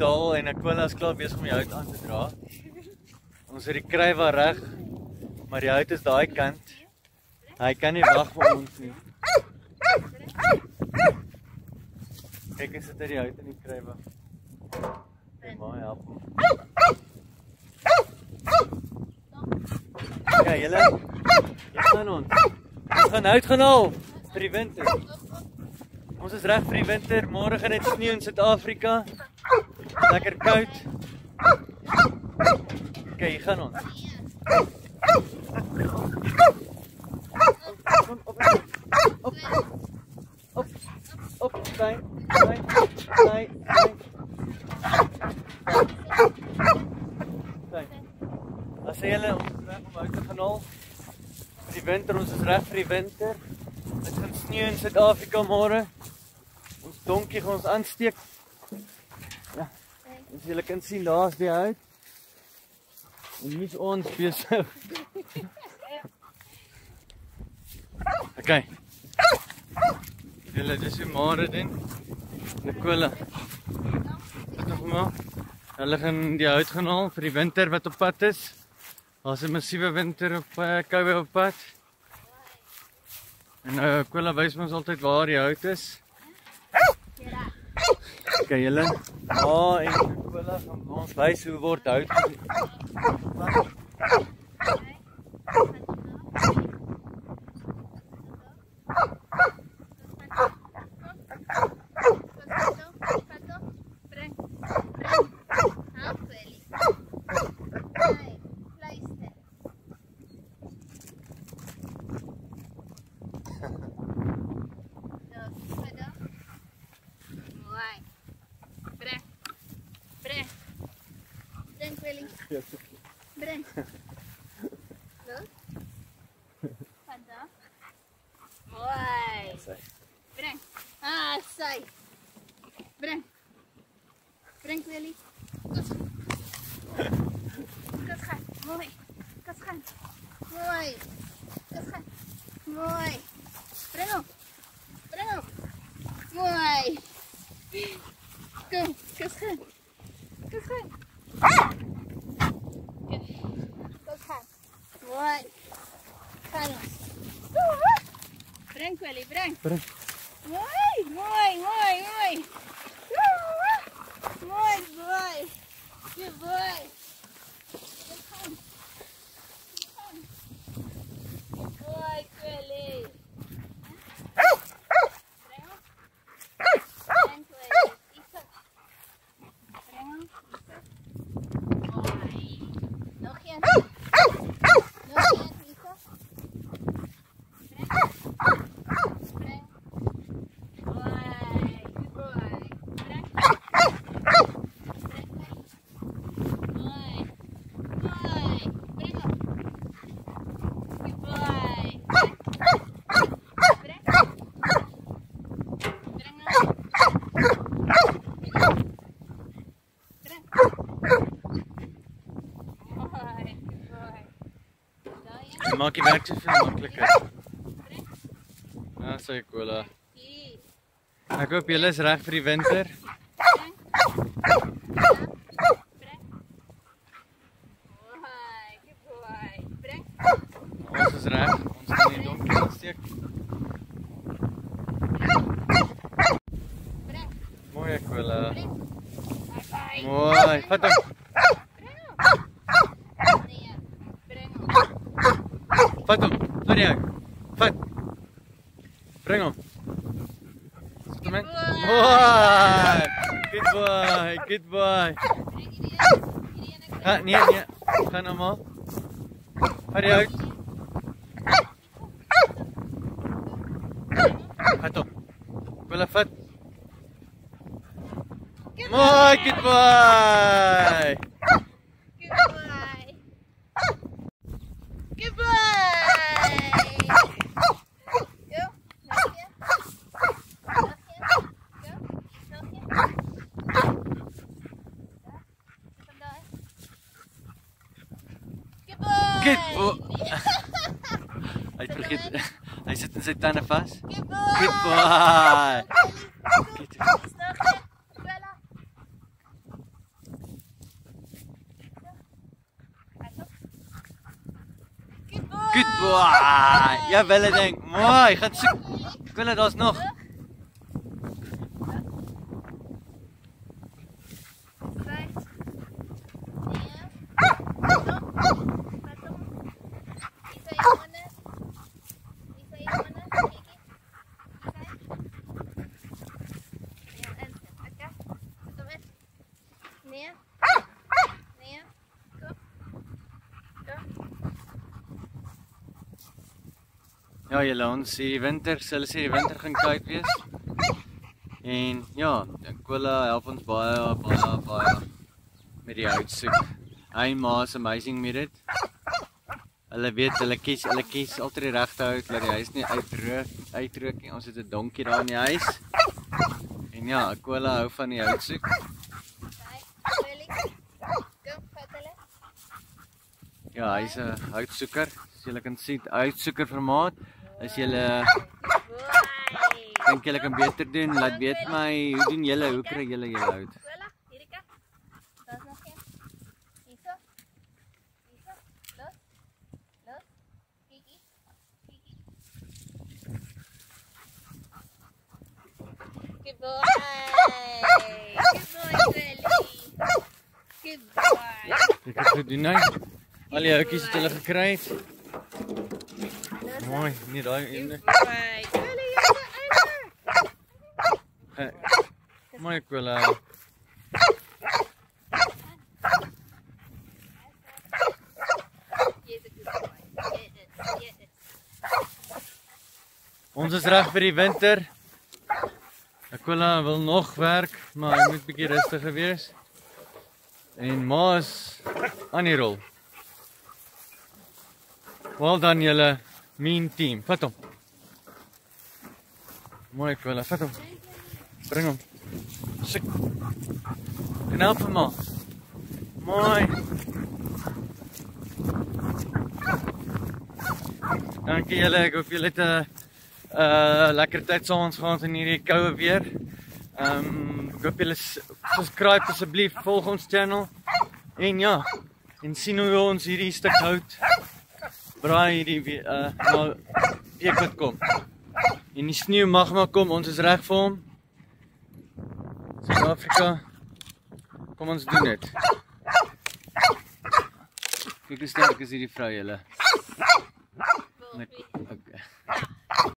daal en Aquila is klaar besig om die hout aan te dra. Ons het die krywa reg, maar die hout is daai kant. Hy kan nie wag vir ons nie. Kyk, hy sit uit die hout in die krywa. Maar help hom. Ja, julle gaan ons gaan hout gaan haal vir die winter. Ons is reg vir die winter. Môre gaan dit sneeu in Suid-Afrika. Lekker koud. Okay, hier gaan ons. Op, klein. As jy hulle ons reg om hout te gaan haal vir die winter, ons is reg vir die winter. Dit gaan sneeu in Suid-Afrika môre. Ons donkie gaan ons aansteek. Ja, as julle kan sien, daar is die hout. En hier is ons besig. Okay. Julle, dis die môre doen. Nicola. Wat nog maar? Hulle gaan die hout gaan haal vir die winter wat op pad is. Daar's 'n massiewe winter op koue op pad. En Aquila wys ons altyd waar die hout is. Okay, julle. En Aquila gaan ons wys hoe word hout gedoen. Breng. Look. Vandaag. Mooi. Breng. Sai. Breng. Breng, Willy. Kus gaan. Mooi. Kus gaan. Mooi. Kus gaan. Mooi. Breng op. Breng op. Mooi. Kom, kus gaan. Kus gaan. Mooi. Gaan ons. Breng, Willy, breng. Breng. Mooi, mooi, mooi, mooi. Mooi, boy. Good boy. Kom. Kom. Good boy, Willy. Breng op. Breng, Willy. Isa. Breng op. Mooi. Nog een. Maak die werk so veel makliker. Ja, sê Aquila. Ek hoop julle is reg vir die winter. Ons is reg. Ons gaan die donkie aansteek. Mooi Aquila. Mooi. Vat hom. Vat hom, vat jou. Vat. Bring hom. Sit hom in. Mooi. Good boy, good boy. Nee. Gaan nou maar. Vat die hout. Vat hom. Wil vat. Mooi, good boy. Good boy. Good boy. Hy het vergeet. Hy sit in sy tande vas. Good boy. Good boy. Good boy. Ja, wel ding. Mooi, gaan soek. Aquila, daar's nog. Ja, julle ons sê die winter, hulle sê die winter gaan koud wees. En ja, Aquila help ons baie met die houtsoek. Hy en ma is amazing met dit. Hulle weet, hulle kies altyd die regte hout, laat die huis nie uitrook nie. Ons het 'n donkie daar in die huis. En ja, Aquila hou van die houtsoek. Ja, hy's 'n houtsoeker. As julle kan sien, houtsoeker formaat. As julle dink julle kan beter doen, laat weet my, hoe doen julle, hoe kry julle hout? Good boy. Good boy, Willie. Good boy. Ek het gedoen nou. Al die houtjies wat hulle gekry het. Mooi, nie daai ene. Mooi Aquila. Ons is reg vir die winter. Aquila wil nog werk, maar hy moet bietjie rustiger wees. En ma is aan die rol. Wel dan julle mean team. Vat hom. Mooi Aquila, vat hom. Bring hom. Sik. En help hom maar. Mooi. Dankie julle, ek hoop julle het 'n lekker tyd saam ons gehad in hierdie koue weer. Ek hoop julle subscribe asseblief, volg ons channel. En ja, en sien hoe ons hierdie stuk hout braai hierdie week wat kom. En die sneeu mag maar kom, ons is reg vir hom. Suid-Afrika, kom ons doen dit. Kyk hoe sterk is hierdie vrou julle. Okay.